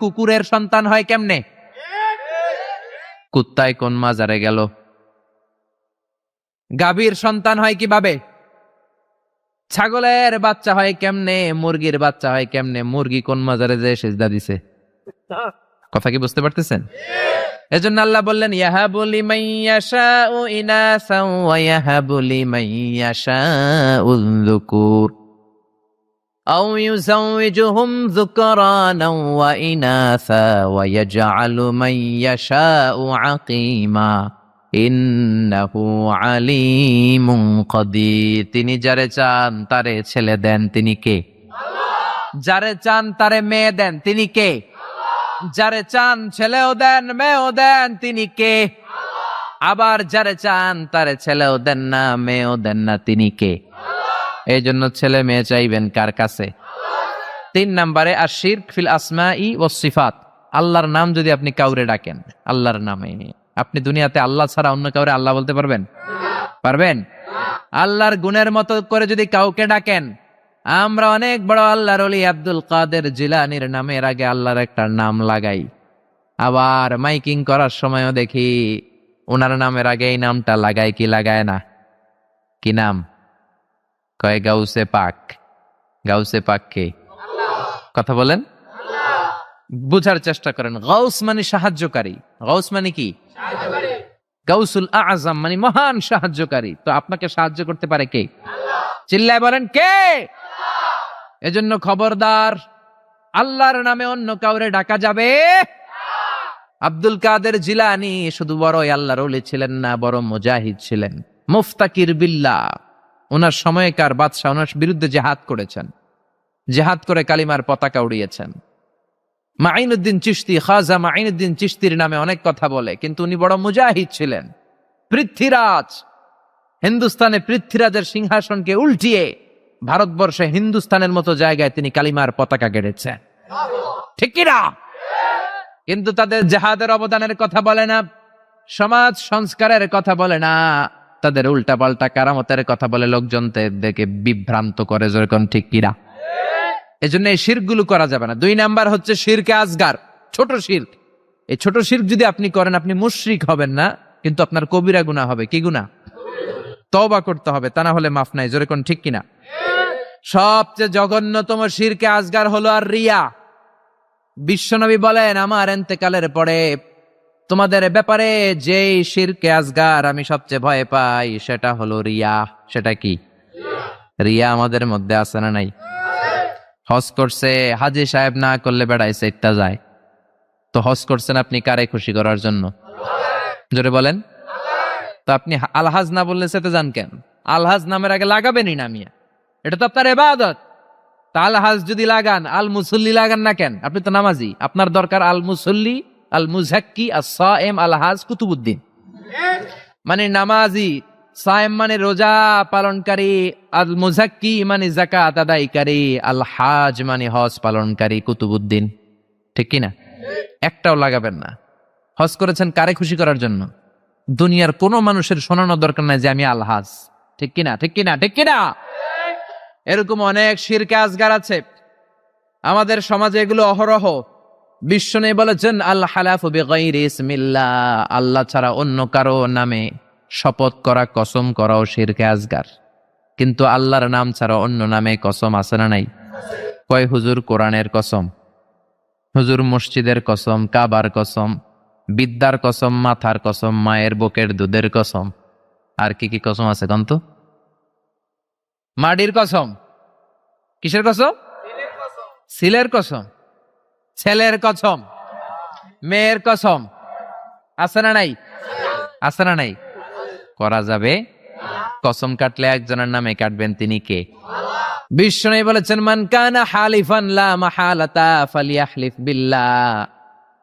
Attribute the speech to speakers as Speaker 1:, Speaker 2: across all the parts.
Speaker 1: কুকুরের সন্তান হয় কেমনে? কুত্তায় কোন মাজারে গেল? গাভীর সন্তান হয় কিভাবে? ছাগলের বাচ্চা হয় কেমনে? মুরগির বাচ্চা হয় কেমনে? মুরগি কোন মাজারে যে সেজদা দিছে? কথা কি বুঝতে পারতেছেন? এজন্য আল্লাহ বললেন ইয়াহাবু লিমান ইয়াশাউ ইনাসাও ওয়া ইয়াহাবু লিমান ইয়াশাউ যুকুর আও ইউযাওয়িজুহুম যুকরানাও ওয়া ইনাসা ওয়া ইয়াজআলু মান ইয়াশাউ আকীমা ইন্নাহু আলীমুন কাদির। তিনি যারে চান তারে ছেলে দেন, তিনি কে? যারে চান তারে মেয়ে দেন, তিনি কে? যারে চান ছেলেও দেন মেয়েও দেন, তিনি কে? আবার যারে চান তারে ছেলেও দেন না মেয়েও দেন না, তিনি কে? এই জন্য ছেলে মেয়ে চাইবেন কার কাছে? 3 নম্বরে আশিরক ফিল আসমাই ওয়াস সিফাত। আল্লাহর নাম যদি আপনি কাউরে ডাকেন, আল্লাহর নামে, আপনি দুনিয়াতে আল্লাহ ছাড়া অন্য কাউরে আল্লাহ বলতে পারবেন? পারবেন? আল্লাহর গুণের মতো করে যদি কাউকে ডাকেন, আমরা অনেক বড় আল্লাহর ওলি আব্দুল কাদের জিলানীর নামের আগে আল্লাহর একটা নাম লাগাই, আবার মাইকিং করার সময়ও দেখি ওনার নামের আগে এই নামটা লাগায় কি লাগায় না? কি নাম? কয় গাউসে পাক। গাউসে পাক কে? কথা বলেন, বুঝার চেষ্টা করেন। গাউস মানে সাহায্যকারী। গাউস মানে কি? গাউসুল আযম মানে মহান সাহায্যকারী। তো আপনাকে সাহায্য করতে পারে কে? চিল্লায় বলেন কে? এজন্য খবরদার, আল্লাহর নামে অন্য কাউরে ডাকা যাবে? আব্দুল কাদের জিলানী শুধু বড়ই আল্লাহর ওলি ছিলেন না, বড় মুজাহিদ ছিলেন, মুফতাকির বিল্লাহ। ওনার সময়কার বাদশাহ ওনার বিরুদ্ধে জিহাদ করেছেন, জিহাদ করে কালিমার পতাকা উড়িয়েছেন। মাইনুদ্দিন চিশতি, খাজা মাইনুদ্দিন চিশতির নামে অনেক কথা বলে, কিন্তু উনি বড় মুজাহিদ ছিলেন। পৃথ্বীরাজ, হিন্দুস্তানে পৃথ্বীরাজের সিংহাসনকে উল্টিয়ে ভারতবর্ষে হিন্দুস্তানের মতো জায়গায় তিনি কালিমার পতাকা গেড়েছেন, ঠিক কিনা? কিন্তু তাদের জিহাদের অবদানের কথা বলে না, সমাজ সংস্কারের কথা বলে না, তাদের উল্টা পাল্টা কারামতের কথা বলে লোকজনদেরকে বিভ্রান্ত করে, যেরকম ঠিক কিনা? এজন্য এই শিরকগুলো করা যাবে না। 2 নাম্বার হচ্ছে শিরকে আসগার, ছোট শিরক। এই ছোট শিরক যদি আপনি করেন, আপনি মুশরিক হবেন না, কিন্তু আপনার কবিরা গুনাহ হবে। কি গুনাহ? তওবা করতে হবে, তা না হলে মাফ নাই। যেরকম ঠিক কিনা? সবচেয়ে জঘন্যতম শিরকে আসগার হলো আর রিয়া। বিশ্বনবী বলেন, আমার ইন্তেকালের পরে তোমাদের ব্যাপারে যেই শিরকে আসগার আমি সবচেয়ে ভয় পাই, সেটা হলো রিয়া। সেটা কি? রিয়া আমাদের মধ্যে আছে না নাই? হজ করছে, হাজী সাহেব না করলে বেড়াইছে ইত্যা যায়। তো হজ করছেন আপনি কারে খুশি করার জন্য? জোরে বলেন। তো আপনি আলহাজ না বললে সেতে যান কেন? আলহাজ নামের আগে লাগাবেনই না মিয়া, এটা তো আপনার ইবাদত। তা আলহাজ যদি লাগান, আল মুসল্লি লাগান না কেন? আপনি তো নামাজি, আপনার দরকার আল মুসল্লি, আল মুজাক্কি, আস-সায়েম, আলহাজ কুতুবুদ্দিন মানে নামাজি, সায়েম মানে রোজা পালনকারী, আল মুজাক্কি মানে যাকাত আদায়কারী, আল হাজ মানে হজ পালনকারী, কুতুবুদ্দিন, ঠিক কিনা? একটাও লাগাবেন না। হজ করেছেন কারে খুশি করার জন্য? দুনিয়ার কোনো মানুষের শোনানোর দরকার নাই যে আমি আলহাজ, ঠিক কিনা? ঠিক কিনা? ঠিক কিনা? এরকম অনেক শিরকে আসগার আছে আমাদের সমাজে, এগুলো অহরহ। বিশ্বনবী বলেছেন আল হালাফু বিগাইরি ইসমিল্লাহ, আল্লাহ ছাড়া অন্য কারো নামে শপথ করা, কসম করাও শিরকে আসগার। কিন্তু আল্লাহর নাম ছাড়া অন্য নামে কসম আছে না নাই? কয় হুজুর কোরআনের কসম, হুজুর মসজিদের কসম, কাবার কসম, বিদ্যার কসম, মাথার কসম, মায়ের বুকের দুধের কসম, আর কি কি কসম আছে কন্ত? মাটির কসম, কিসের কসম? সিলের কসম, ছেলের কসম, মেয়ের কসম, আছে না নাই? আছে না নাই? করা যাবে। কসম কাটলে একজনের নামে কাটবেন, তিনি কে? বিশ্বনবী বলেছেন মান কানা হালিফান লা মাহালাতা ফালিয়াহলিফ বিল্লাহ।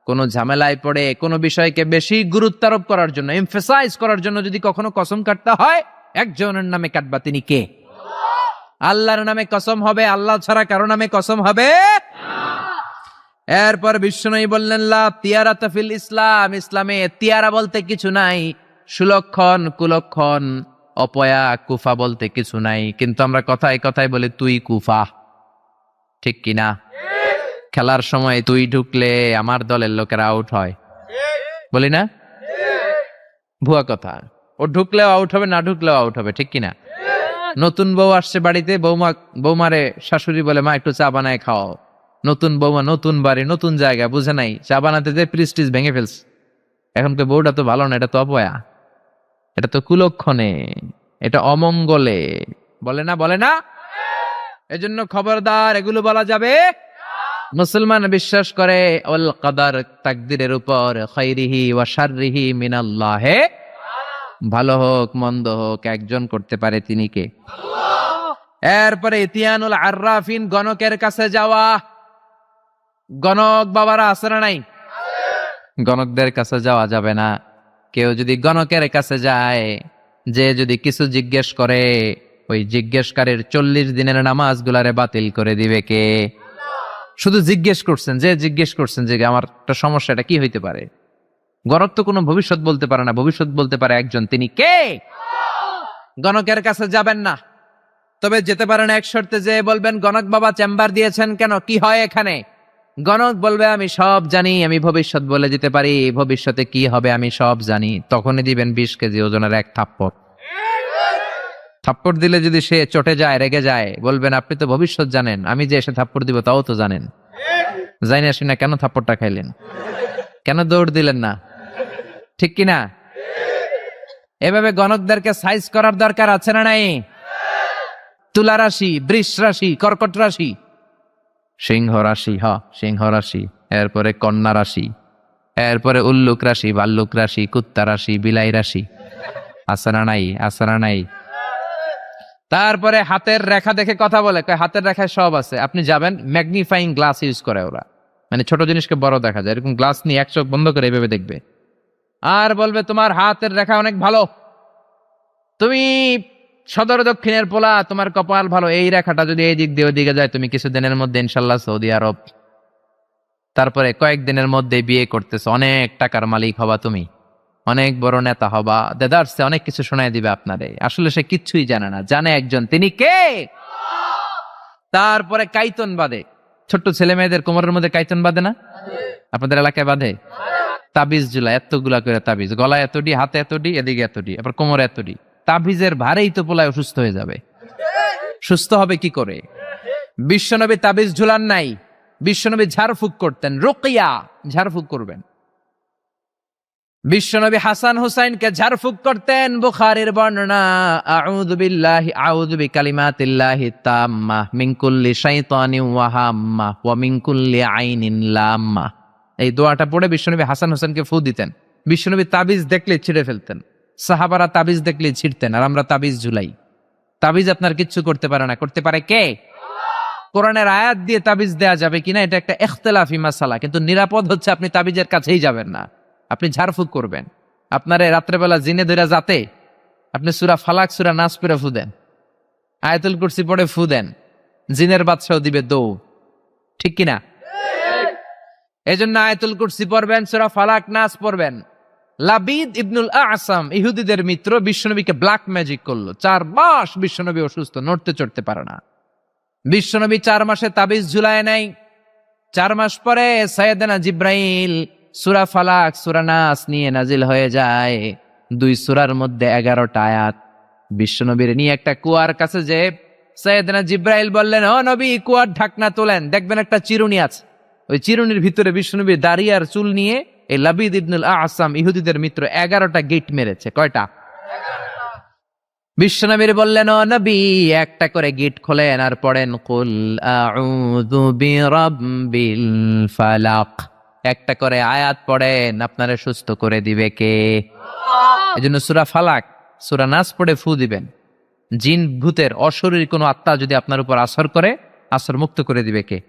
Speaker 1: কোন ঝামেলায় পড়ে কোন বিষয়কে বেশি গুরুত্ব আরোপ করার জন্য, এমফাসাইজ করার জন্য যদি কখনো কসম কাটতে হয়, একজনের নামে কাটবা, তিনি কে? আল্লাহর নামে কসম হবে, আল্লাহ ছাড়া কারো নামে কসম হবে না। এরপর বিশ্বনবী বললেন লা তিয়ারাতা ফিল ইসলাম, ইসলামে তিয়ারা বলতে কিছু নাই, সুলক্ষণ কুলক্ষণ অপয়া কুফা বলতে কিছু নাই। কিন্তু আমরা কথায় কথায় বলি তুই কুফা, ঠিক কিনা? খেলার সময় তুই ঢুকলে আমার দলের লোকেরা আউট হয়, বলি না? ভুয়া কথা। ও ঢুকলেও আউট হবে, না ঢুকলেও আউট হবে, ঠিক কিনা? নতুন বউ আসছে বাড়িতে, বৌমারে শাশুড়ি বলে মা একটু চা বানায় খাও। নতুন বৌমা, নতুন বাড়ি, নতুন জায়গা, বুঝে নাই, চা বানাতে যে প্রিস্টিজ ভেঙে ফেলছে। এখন তো বউটা তো ভালো না, এটা তো অপয়া, এটা তো কুলক্ষণে, এটা অমঙ্গলে, বলে না? এজন্য খবরদার, এগুলো বলা যাবে। মুসলমান বিশ্বাস করে ওয়াল কদর, তাকদীরের উপর, খাইরিহি ওয়া শাররিহি মিনাল্লাহ, ভালো হোক মন্দ হোক একজন করতে পারে, তিনি কে? এরপরে ইতিয়ানুল আররাফিন, গণকের কাছে যাওয়া। গণক বাবারা আছে না নাই? গণকদের কাছে যাওয়া যাবে না। কেউ যদি গণকের কাছে যায়, যে যদি কিছু জিজ্ঞেস করে, ওই জিজ্ঞেসকারীর 40 দিনের নামাজগুলারে বাতিল করে দিবে কে? শুধু জিজ্ঞেস করছেন, যে জিজ্ঞেস করছেন যে আমার একটা সমস্যা, এটা কি হইতে পারে? গণক তো কোনো ভবিষ্যৎ বলতে পারে না, ভবিষ্যৎ বলতে পারে একজন, তিনি কে? গণকের কাছে যাবেন না। তবে যেতে পারেন এক শর্তে, যে বলবেন গণক বাবা চেম্বার দিয়েছেন কেন, কি হয় এখানে? গণক বলবে আমি সব জানি, আমি ভবিষ্যৎ বলে দিতে পারি, ভবিষ্যতে কি হবে আমি সব জানি। তখনই দিবেন 20 কেজি ওজনের এক থাপ্পড়। থাপ্পড় দিলে যদি সে চটে যায়, রেগে যায়, বলবেন আপনি তো ভবিষ্যৎ জানেন, আমি যে এসে থাপ্পড় দিব তাও তো জানেন, জানি না শুনে কেন থাপ্পড়টা খাইলেন, কেন দৌড় দিলেন না, ঠিক কিনা? এভাবে গণকদেরকে সাইজ করার দরকার আছে না নাই? তুলা রাশি, বৃষ রাশি, কর্কট রাশি, সিংহ রাশি, সিংহ রাশি, এরপরে কন্যা রাশি, এরপরে উল্লুক রাশি, ভাল্লুক রাশি, কুত্তা রাশি, বিলাই রাশি, আছে না নাই? আছে না নাই? তারপরে হাতের রেখা দেখে কথা বলে, হাতের রেখায় সব আছে। আপনি যাবেন, ম্যাগনিফাইং গ্লাস ইউজ করে ওরা, মানে ছোট জিনিসকে বড় দেখা যায়, এরকম গ্লাস নিয়ে এক চোখ বন্ধ করে এইভাবে দেখবে, আর বলবে তোমার হাতের রেখা অনেক ভালো, তুমি সদর দক্ষিণের পোলা, তোমার কপাল ভালো, এই রেখাটা যদি এই দিক দিয়ে ওই দিকে যায়, তুমি কিছুদিনের মধ্যে ইনশাল্লাহ সৌদি আরব, তারপরে কয়েকদিনের মধ্যে বিয়ে করতেছো, অনেক টাকার মালিক হবা, তুমি অনেক বড় নেতা হবা, দেদারসে অনেক কিছু শোনায় দিবে আপনারে। আসলে সে কিচ্ছুই জানে না, জানে একজন, তিনি কে? তারপরে কাইতন বাঁধে, ছোট্ট ছেলে মেয়েদের কোমরের মধ্যে কাইতন বাঁধে না? আপনাদের এলাকায় বাঁধে? তাবিজ ঝুলা, এতগুলা করে তাবিজ, গলায় এতডি, হাতে এতডি, এদিকে এতডি, আবার কোমরে এতডি। তাবিজের ভারেই তো পোলায় অসুস্থ হয়ে যাবে। সুস্থ হবে কি করে? বিশ্বনবী তাবিজ ঝুলান নাই, বিশ্বনবী ঝাড়ফুঁক করতেন, রুকিয়া, ঝাড়ফুঁক করবেন। বিশ্বনবী হাসান হুসাইনকে ঝাড়ফুঁক করতেন। বুখারীর বর্ণনা, আউযু বিল্লাহি, আউযু বিকালিমাতিল্লাহি তাম্মাহ মিন কুল্লি শাইতানিন ওয়া হাম্মাহ ওয়া মিন কুল্লি আইনিন লাম্মাহ। এই দোয়াটা পড়ে বিশ্বনবী হাসান হোসেনকে ফু দিতেন। বিশ্বনবী তাবিজ দেখলে ছিঁড়ে ফেলতেন, সাহাবারা তাবিজ দেখলে ছিঁড়তেন, আর আমরা তাবিজ ঝুলাই। তাবিজ আপনার কিচ্ছু করতে পারে না, করতে পারে কে? কোরআনের আয়াত দিয়ে তাবিজ দেয়া যাবে কিনা এটা একটা ইখতিলাফি মাসালা, কিন্তু নিরাপদ হচ্ছে আপনি তাবিজের কাছেই যাবেন না, আপনি ঝাড়ফুঁক করবেন। আপনারে রাত্রেবেলা জিনে ধরে যাতে আপনি সূরা ফালাক, সূরা নাস পড়ে ফু দেন, আয়াতুল কুরসি পড়ে ফু দেন, জিনের বাদশাও দিবে দৌড়, ঠিক কিনা? এজন্য আয়াতুল কুরসি পড়বেন, সূরা ফালাক, নাস পড়বেন। লাবিদ ইবনুল আসাম, ইহুদিদের মিত্র, বিশ্বনবীকে ব্ল্যাক ম্যাজিক করলো। 4 মাস বিশ্বনবী অসুস্থ, নড়তে চড়তে পারে না। বিশ্বনবী 4 মাসে তাবিজ ঝুলায় নাই। 4 মাস পরে সাইয়েদনা জিব্রাইল সূরা ফালাক, সূরা নাস নিয়ে নাজিল হয়ে যায়। 2 সূরার মধ্যে 11টা আয়াত। বিশ্বনবীর নিয়ে একটা কুয়ার কাছে যে সাইয়েদনা জিব্রাইল বললেন, ও নবী, কুয়ার ঢাকনা তোলেন, দেখবেন একটা চিরুনি আছে। ওই চিরুনির ভিতরে বিশ্বনবী দাড়ি আর চুল নিয়ে এই লাবিদ ইবনুল আসাম, ইহুদিদের মিত্র, 11টা গেট মেরেছে। কয়টা? বিশ্বনবীর বললেন, ও নবী, একটা করে গেট খোলেন আর পড়েন কুল আউযু বিরাব্বিল ফালাক। একটা করে আয়াত পড়েন, আপনারে সুস্থ করে দিবে কে? এজন্য সূরা ফালাক, সূরা নাস পড়ে ফু দিবেন। জিন ভূতের অশরীরী কোনো আত্মা যদি আপনার উপর আসর করে, আসর মুক্ত করে দিবে কে?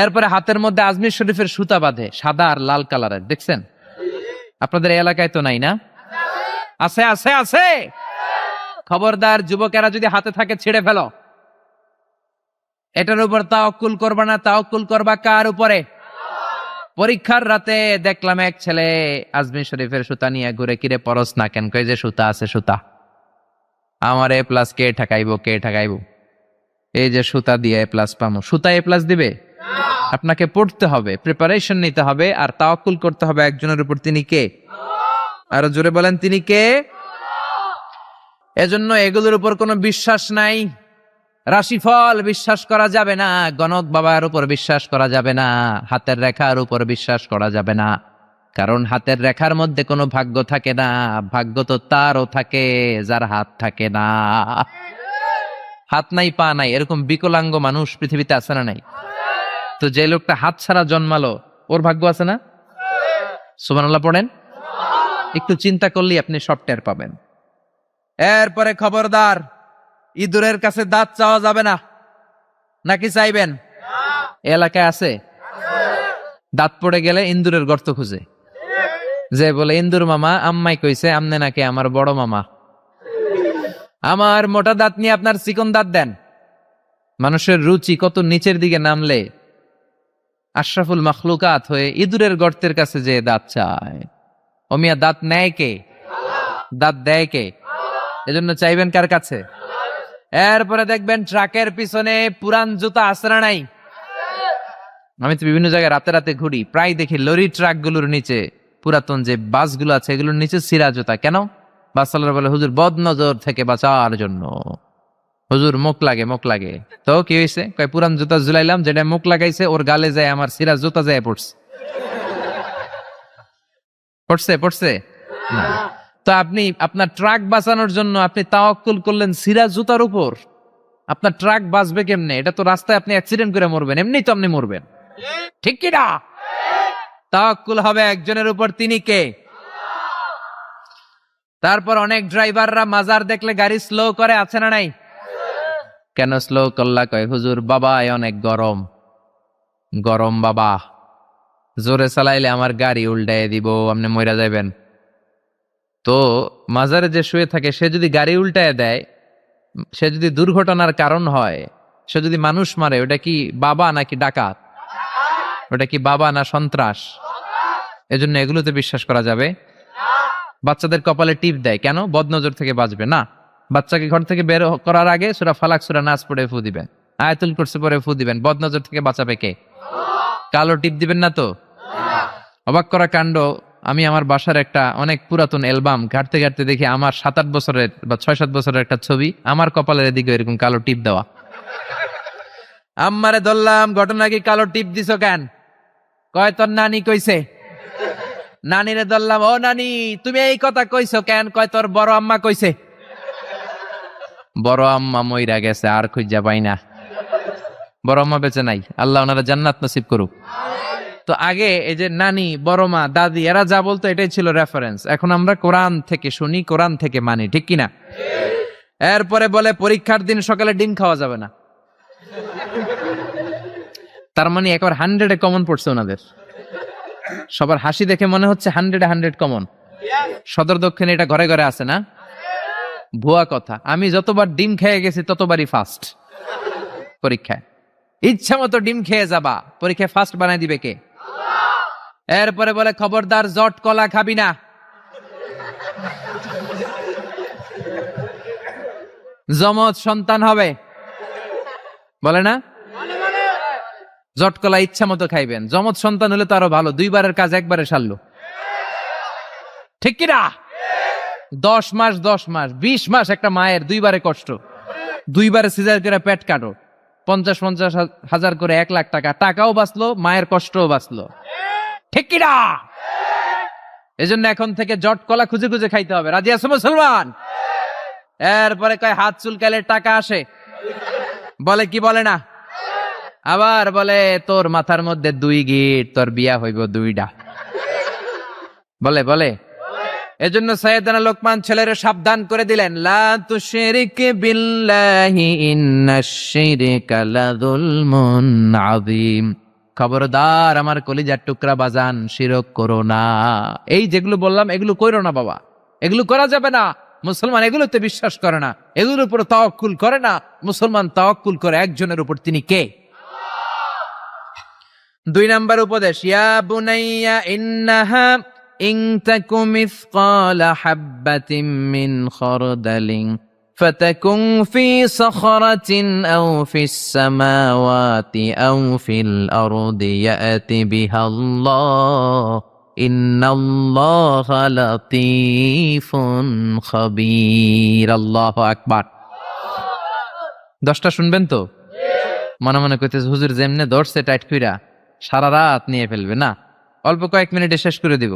Speaker 1: এরপরে হাতের মধ্যে আজমির শরীফের সুতা বাঁধে, সাদা আর লাল কালারের, দেখছেন? আপনাদের এলাকায় তো নাই না? আছে, আছে, আছে। খবরদার, যুবকেরা যদি হাতে থাকে ছিঁড়ে ফেলো। এটার উপর তাওয়াক্কুল করবা না, তাওয়াক্কুল করবা কার উপরে? পরীক্ষার রাতে দেখলাম এক ছেলে আজমির শরীফের সুতা নিয়ে ঘুরে, কিরে পরস না কেন? কই যে সুতা আছে, সুতা আমার এ প্লাস কে ঠেকাইবো, কে ঠেকাইবো? এই যে সুতা দিয়ে এ প্লাস পামো। সুতা এ প্লাস দিবে? আপনাকে পড়তে হবে, প্রিপারেশন নিতে হবে, আর তাওয়াক্কুল করতে হবে একজনের উপর। তিনি কে? আরো জোরে বলেন, তিনি কে? এজন্য এগুলোর উপর কোনো বিশ্বাস নাই। রাশিফল বিশ্বাস করা যাবে না, গণক বাবার উপর বিশ্বাস করা যাবে না, হাতের রেখার উপর বিশ্বাস করা যাবে না। কারণ হাতের রেখার মধ্যে কোনো ভাগ্য থাকে না, ভাগ্য তো তারও থাকে যার হাত থাকে না। হাত নাই পা নাই এরকম বিকলাঙ্গ মানুষ পৃথিবীতে আছে না নাই? তো যে লোকটা হাত ছাড়া জন্মালো, ওর ভাগ্য আছে না? সুবহানাল্লাহ পড়েন। একটু চিন্তা করলেই আপনি সব টের পাবেন। এরপরে খবরদার, ইঁদুরের কাছে দাঁত চাওয়া যাবে না। নাকি চাইবেন? এলাকায় আছে দাঁত পড়ে গেলে ইন্দুরের গর্ত খুঁজে, যে বলে ইন্দুর মামা আম্মাই কইছে আমনে নাকি আমার বড় মামা, আমার মোটা দাঁত নিয়ে আপনার চিকন দাঁত দেন। মানুষের রুচি কত নিচের দিকে নামলে আশরাফুল মাখলুকাত হয়ে ইঁদুরের গর্তের কাছে যে দাঁত চায়। অমিয়া দাঁত নেয় কে? দাঁত দেয় কে? এজন্য চাইবেন কার কাছে? এরপরে দেখবেন ট্রাকের পিছনে পুরান জুতা আসরা নাই। আমি তো বিভিন্ন জায়গায় রাতে রাতে ঘুরি, প্রায় দেখি লরি ট্রাক গুলোর নিচে, পুরাতন যে বাসগুলো আছে এগুলোর নিচে সিরা জুতা। কেন? বাসওয়ালারা বলে হুজুর বদ নজর থেকে বাঁচার জন্য, হুজুর মুখ লাগে মুখ লাগে। তো কি হয়েছে? কয় পুরান জুতা ঝুলাইলাম, যেটা মুখ লাগাইছে ওর গালে যায় আমার সিরা জুতা যায় পড়ছে। পড়ছে পড়ছে না। তো আপনি আপনার ট্রাক বাঁচানোর জন্য আপনি তাওয়াক্কুল করলেন সিরা জুতার উপর। আপনার ট্রাক বাঁচবে কেমনে? এটা তো রাস্তায় আপনি অ্যাক্সিডেন্ট করে মরবেন, এমনি তো আপনি মরবেন, ঠিক কি না? তাওয়াক্কুল হবে একজনের উপর, তিনি কে? তারপর অনেক ড্রাইভাররা মাজার দেখলে গাড়ি স্লো করে, আছে না নাই? কেন স্লো করলা? কয় হুজুর বাবা অনেক গরম, গরম বাবা, জোরে চালাইলে আমার গাড়ি উল্টায় দিব, আপনি মইরা যাবেন। তো মাজারে যে শুয়ে থাকে সে যদি গাড়ি উল্টায় দেয়, সে যদি দুর্ঘটনার কারণ হয়, সে যদি মানুষ মারে, ওটা কি বাবা নাকি ডাকাত? ওটা কি বাবা না সন্ত্রাস? এজন্য এগুলোতে বিশ্বাস করা যাবে। বাচ্চাদের কপালে টিপ দেয় কেন? বদনজর থেকে বাঁচবে না। বাচ্চাকে ঘর থেকে বের করার আগে সূরা ফালাক সূরা নাস পড়ে ফু দিবেন, আয়াতুল কুরসি পড়ে ফু দিবেন। বদনজর থেকে বাঁচাবে কে? কালো টিপ দিবেন না তো। অবাক করা কাণ্ড, আমি আমার বাসার একটা অনেক পুরাতন অ্যালবাম ঘাটতে ঘাটতে দেখি আমার 7-8 বছরের বা 6-7 বছরের একটা ছবি, আমার কপালের এদিকে এরকম কালো টিপ দেওয়া। আম্মারে ধরলাম, ঘটনা কি কালো টিপ দিছো কেন? কয় তোর নানি কইছে। নানিরে ধরলাম, ও নানি তুমি এই কথা কইছো কেন? কয় তোর বড় আম্মা কইছে। বড় আম্মা মইরা গেছে, আর খুঁজা পাই না। বড় আম্মা বেঁচে নাই, আল্লাহ ওনারা জান্নাত নসিব করুক। তো আগে এই যে নানি, বড় মা, দাদি এরা যা বলতো এটাই ছিল রেফারেন্স। এখন আমরা কোরআন থেকে শুনি, কোরআন থেকে মানি, ঠিক কিনা? এরপরে বলে পরীক্ষার দিন সকালে ডিম খাওয়া যাবে না। তার মানে একবার 100-এ কমন পড়ছে ওনাদের। সবার হাসি দেখে মনে হচ্ছে 100-এ 100 কমন। সদর দক্ষিণে এটা ঘরে ঘরে আছে না? ভুয়া কথা। আমি যতবার ডিম খেয়ে গেছি ততবারই ফার্স্ট পরীক্ষায়। ইচ্ছা মতো ডিম খেয়ে যাবা, পরীক্ষায় ফার্স্ট বানাই দিবে কে? এরপরে বলে খবরদার জট কলা খাবি না, যমজ সন্তান হবে, বলে না? জট কলা ইচ্ছা মতো খাইবেন, যমজ সন্তান হলে তো আরো ভালো, 2বারের কাজ একবারে সারলো, ঠিক কিনা? 10 মাস 20 মাস একটা মায়ের 2বারে কষ্ট, 2বারে সিজার করে পেট কাটো, 50-50 হাজার করে 1 লাখ টাকা, টাকাও বাঁচলো, মায়ের কষ্টও বাঁচলো, ঠিক কিনা? এজন্য এখন থেকে জট কলা খুঁজে খুঁজে খাইতে হবে। রাজি আছো মুসলমান? এরপরে কয় হাত চুলকালে টাকা আসে, বলে কি বলে না? আবার বলে তোর মাথার মধ্যে 2 গিট, তোর বিয়া হইব 2টা, বলে বলে। এজন্য সাইয়েদনা লোকমান ছেলেরে সাবধান করে দিলেন, লা তুশরিক বিল্লাহি ইন্নাশ শিরকা লাযুলমুন আযীম। খবরদার আমার কলিজার টুকরা বাজান, শিরক করো না। এই যেগুলো বললাম এগুলো কইরো না বাবা, এগুলো করা যাবে না। মুসলমান এগুলোতে বিশ্বাস করে না, এগুলোর উপর তাওয়াক্কুল করে না। মুসলমান তাওয়াক্কুল করে একজনের উপর, তিনি কে? 2 নাম্বার উপদেশ, ইয়া বুনাইয়া ইন্নাহা ইন তাকু মিসকালা হাববাতিন মিন খারদালিন فتكن في صخرة أو في السماوات أو في الأرض يأت بها الله إن الله لطيف خبير الله أكبر 10টা শুনবেন তো? মনে মনে কইতেছে হুজুর যেমনে ধরছে টাইট কইরা সারা রাত নিয়ে ফেলবে না, অল্প কয়েক মিনিটে শেষ করে দিব,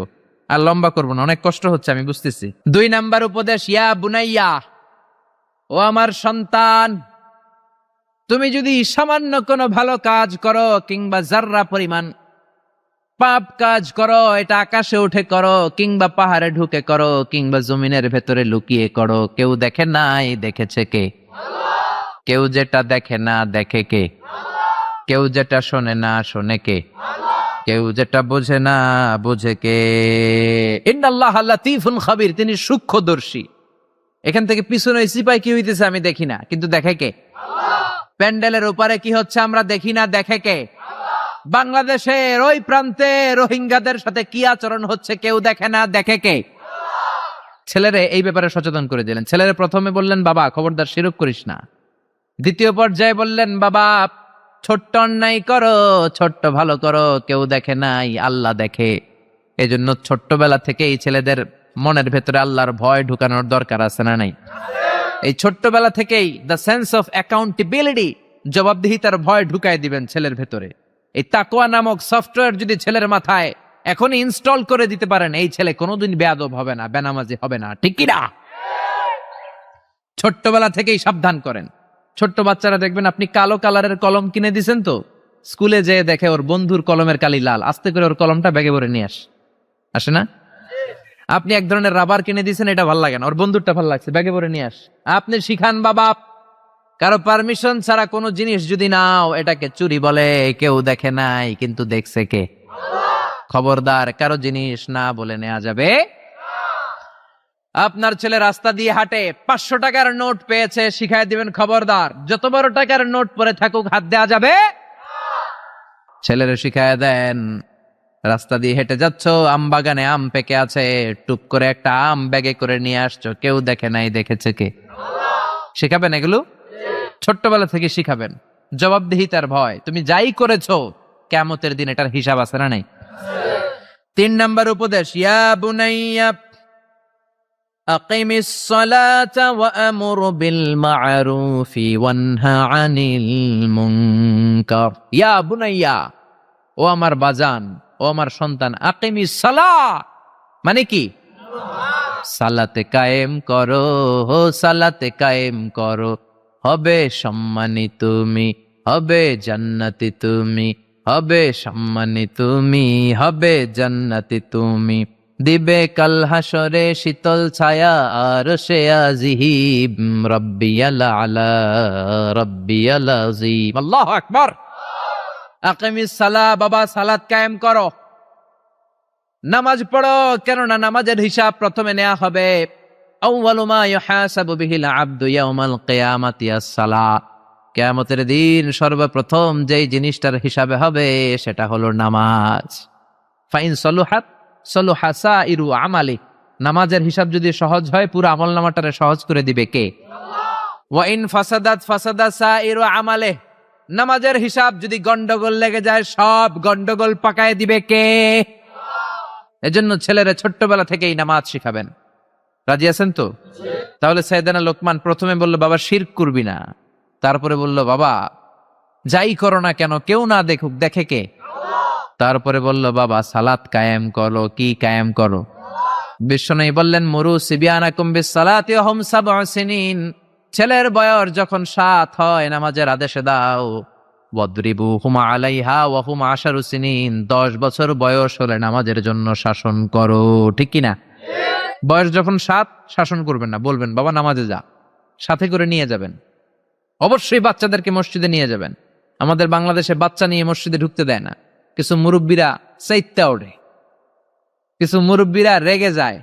Speaker 1: আর লম্বা করবো না, অনেক কষ্ট হচ্ছে আমি বুঝতেছি। 2 নাম্বার উপদেশ, ইয়া বুনাইয়া, ও আমার সন্তান, তুমি যদি সামান্য কোনো ভালো কাজ করো কিংবা জাররা পরিমাণ পাপ কাজ করো, এটা আকাশে উঠে করো কিংবা পাহাড়ে ঢুকে করো কিংবা জমিনের ভেতরে লুকিয়ে করো, কেউ দেখে নাই, দেখেছে কে? কেউ যেটা দেখে না দেখে কে? কেউ যেটা শোনে না শোনে কে? কেউ যেটা বোঝে না বোঝে কে? ইন্নাল্লাহ লাতীফুন খাবীর, তিনি সূক্ষ্মদর্শী। এখান থেকে পিছনে সিপাই কি হইতেছে আমি দেখি না, কিন্তু দেখে কে? প্যান্ডেলের উপরে কি হচ্ছে আমরা দেখি না, দেখে কে? বাংলাদেশের ওই প্রান্তে রোহিঙ্গাদের সাথে কি আচরণ হচ্ছে কেউ দেখে না, দেখে কে? ছেলেরে এই ব্যাপারে সচেতন করে দিলেন। ছেলেরে প্রথমে বললেন বাবা খবরদার শিরক করিস না, দ্বিতীয় পর্যায়ে বললেন বাবা ছোট্ট অন্যায় করো, ছোট্ট ভালো করো, কেউ দেখে নাই, আল্লাহ দেখে। এজন্য ছোট্টবেলা থেকে এই ছেলেদের মনের ভেতরে আল্লাহর ভয় ঢুকানোর দরকার আছে না নাই? এই ছোট্টবেলা থেকেই দ্য সেন্স অফ অ্যাকাউন্টেবিলিটি, জবাবদিহিতার ভয় ঢুকাই দিবেন ছেলের ভেতরে। এই তাকওয়া নামক সফটওয়্যার যদি ছেলের মাথায় এখনই ইনস্টল করে দিতে পারেন, এই ছেলে কোনোদিন বেয়াদব হবে না, বেনামাজি হবে না, ঠিক কি না? ছোট্টবেলা থেকেই সাবধান করেন। ছোট্ট বাচ্চারা দেখবেন আপনি কালো কালারের কলম কিনে দিছেন তো, স্কুলে যেয়ে দেখে ওর বন্ধুর কলমের কালি লাল, আস্তে করে ওর কলমটা ব্যাগে ভরে নিয়ে আসে না? আপনি এক ধরনের রাবার কিনে দিয়েছেন, এটা ভাল লাগে না, ওর বন্ধুরটা ভাল লাগছে, ব্যাগে ভরে নিয়ে আপনি শিখান বাবা কারো পারমিশন ছাড়া কোনো জিনিস যদি নাও এটাকে চুরি বলে, কেউ দেখে নাই কিন্তু দেখছে কে? খবরদার কারো জিনিস না বলে নেওয়া যাবে। আপনার ছেলে রাস্তা দিয়ে হাঁটে, 500 টাকার নোট পেয়েছে, শিখাই দিবেন খবরদার যত বড় টাকার নোট পরে থাকুক হাত দেওয়া যাবে। ছেলেরে শিখায় দেন রাস্তা দিয়ে হেঁটে যাচ্ছ, আম বাগানে আম পেকে আছে, টুপ করে একটা আম ব্যাগে করে নিয়ে আসছো, কেউ দেখে নাই, দেখেছে কে? শিখাবেন এগুলো ছোট্টবেলা থেকে শিখাবেন। জবাবদিহিতার ভয়, তুমি যাই করেছো কিয়ামতের দিন এটার হিসাব আছে না নাই? 3 নাম্বার উপদেশ, ইয়া বুনাইয়া আকিমিস সালাতা ওয়া আমুর বিল মা'রুফি ওয়ানহা আনিল মুনকার। ইয়া বুনাইয়া, ও আমার বাজান, ও আমার সন্তান, আকিমিস সালাত মানে কি? সালাতে কায়েম করো, সালাতে কায়েম করো, হবে সম্মানী তুমি, হবে জান্নাতি তুমি, হবে সম্মানী তুমি, হবে জান্নাতি তুমি, দিবে কাল হাসরে শীতল ছায়া আরশে আজিম, রাব্বিয়াল আলা রাব্বিয়াল আযীম। আল্লাহু আকবার। আকিমিস সালাহ, বাবা সালাত কায়েম করো, নামাজ পড়ো, কেননা নামাজের হিসাব প্রথমে নেওয়া হবে। আউয়ালু মা ইউহাসাবু বিহিল আবদু ইয়াউমাল কিয়ামাতি আস-সালাত, কিয়ামতের দিন সর্বপ্রথম যেই জিনিসটার হিসাবে হবে সেটা হলো নামাজ। ফাইন সলুহাত সলুহা সাইরু আমালি, নামাজের হিসাব যদি সহজ হয় পুরো আমলনামাটারে সহজ করে দিবে কে? ওয়া ইন ফাসাদাত ফাসাদা সাইরু আমালে, নামাজের হিসাব যদি গন্ডগোল লেগে যায় সব গন্ডগোল পাকায় দিবে কে? এজন্য ছেলেরা ছোট্টবেলা থেকেই নামাজ শিখাবেন। রাজি আছেন তো? তাহলে সাইয়েদানা লোকমান প্রথমে বলল বাবা শিরক করবি না, তারপরে বলল বাবা যাই করো না কেন কেউ না দেখুক, দেখে কে? তারপরে বলল বাবা সালাত কায়েম করো। কি কায়েম করো? বিশ্বনবী বললেন মুরু সিবিয়ানাকুম বিসসালাতি ওয়া হুম 7 সিনিন, ছেলের বয়স যখন 7 হয় নামাজের আদেশে দাও। ওয়াদরিবুহুম আলাইহা ওয়া হুম 10 সিনিন, 10 বছর বয়স হলে নামাজের জন্য শাসন করো, ঠিক কি না? বয়স যখন 7 শাসন করবেন না, বলবেন বাবা নামাজে যা, সাথে করে নিয়ে যাবেন। অবশ্যই বাচ্চাদেরকে মসজিদে নিয়ে যাবেন। আমাদের বাংলাদেশে বাচ্চা নিয়ে মসজিদে ঢুকতে দেয় না, কিছু মুরব্বীরা চাইতে ওঠে, কিছু মুরব্বীরা রেগে যায়।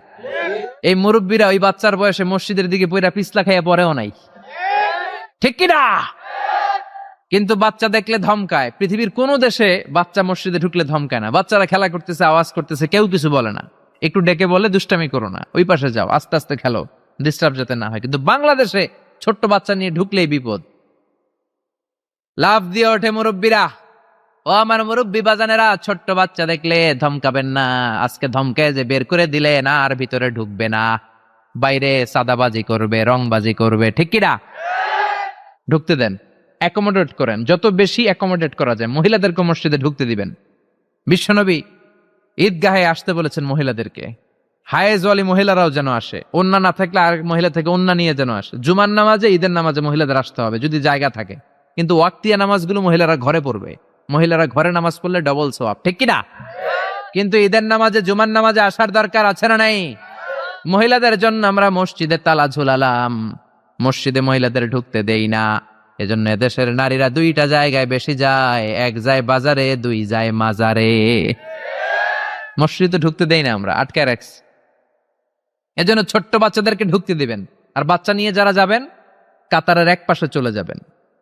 Speaker 1: এই মুরব্বীরা ওই বাচ্চার বয়সে মসজিদের দিকে পয়রা পিছলা খাইয়া পড়েও নাই, ঠিক কিনা? কিন্তু বাচ্চা দেখলে ধমকায়। পৃথিবীর কোন দেশে বাচ্চা মসজিদে ঢুকলে ধমকায় না। বাচ্চারা খেলা করতেছে, আওয়াজ করতেছে, কেউ কিছু বলে না, একটু ডেকে বলে দুষ্টামি করো না, ওই পাশে যাও, আস্তে আস্তে খেলো, ডিস্টার্ব যাতে না হয়। কিন্তু বাংলাদেশে ছোট্ট বাচ্চা নিয়ে ঢুকলেই বিপদ। লাফ দিয়ে ওঠে মুরব্বীরা। ও আমার মুরব্বী বাজানেরা, ছোট্ট বাচ্চা দেখলে ধমকাবেন না। আজকে ধমকে যে বের করে দিলে না, আর ভিতরে ঢুকবে না, বাইরে সাদাবাজি করবে, রংবাজি করবে, ঠিক কিনা? ঢুকতে দেন, অ্যাকোমোডেট করেন, যত বেশি অ্যাকোমোডেট করা যায়। মহিলাদেরকে মসজিদে ঢুকতে দিবেন। বিশ্বনবী ঈদগাহে আসতে বলেছেন মহিলাদেরকে। হায়েজওয়ালি মহিলারাও যেন আসে, ওন্না না থাকলে আর মহিলা থেকে ওন্না নিয়ে যেন আসে। জুমার নামাজে, ঈদের নামাজে মহিলাদের আসতে হবে যদি জায়গা থাকে, কিন্তু ওয়াক্তিয়া নামাজগুলো মহিলারা ঘরে পড়বে। মহিলারা ঘরে নামাজ পড়লে ডবল সওয়াব, ঠিক কিনা? কিন্তু ঈদের নামাজে, জুমার নামাজে আসার দরকার আছে না নাই? মহিলাদের জন্য আমরা মসজিদে তালা ঝুলালাম, মসজিদে মহিলাদের ঢুকতে দেই না। এজন্য এদেশের নারীরা দুইটা জায়গায় বেশি যায়, এক যায় বাজারে, দুই যায় মাজারে। মসজিদে ঢুকতে দেই না, আমরা আটকায় রাখছি। এজন্য ছোট্ট বাচ্চাদেরকে ঢুকতে দিবেন। আর বাচ্চা নিয়ে যারা যাবেন, কাতারের এক পাশে চলে যাবেন,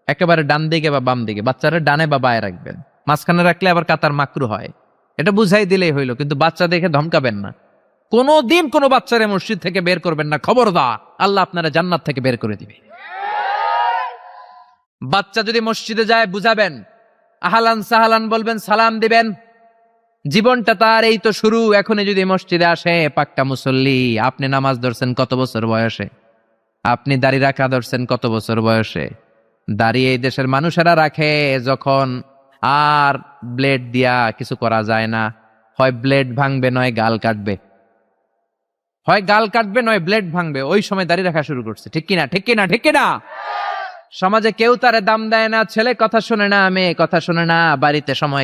Speaker 1: একেবারে ডান দিকে বা বাম দিকে। বাচ্চারা ডানে বা বায়ে রাখবেন, মাঝখানে রাখলে আবার কাতার মাকরু হয়। এটা বুঝাই দিলেই হইলো, কিন্তু বাচ্চা দেখে ধমকাবেন না। কোনদিন কোনো বাচ্চারে মসজিদ থেকে বের করবেন না, খবরদার, আল্লাহ আপনারা জান্নাত থেকে বের করে দিবে। বাচ্চা যদি মসজিদে যায় বুঝাবেন, আহলান সাহালান বলবেন, সালাম দিবেন। জীবনটা তার এই তো শুরু। এখনই যদি মসজিদে আসে, পাক্কা মুসল্লি। আপনি নামাজ ধরছেন কত বছর বয়সে? আপনি দাড়ি রাখা ধরছেন কত বছর বয়সে? দাড়ি এই দেশের মানুষেরা রাখে যখন আর ব্লেড দিয়া কিছু করা যায় না। হয় ব্লেড ভাঙবে, নয় গাল কাটবে। হয় গাল কাটবে, নয় ব্লেড ভাঙবে। ওই সময় দাড়ি রাখা শুরু করছে, ঠিক কিনা? ঠিক কিনা? ঠিক কিনা? সমাজে কেউ তারে দাম দেয় না। ছেলে কথা শোনে না, মেয়ে কথা শোনে না, বাড়িতে সময়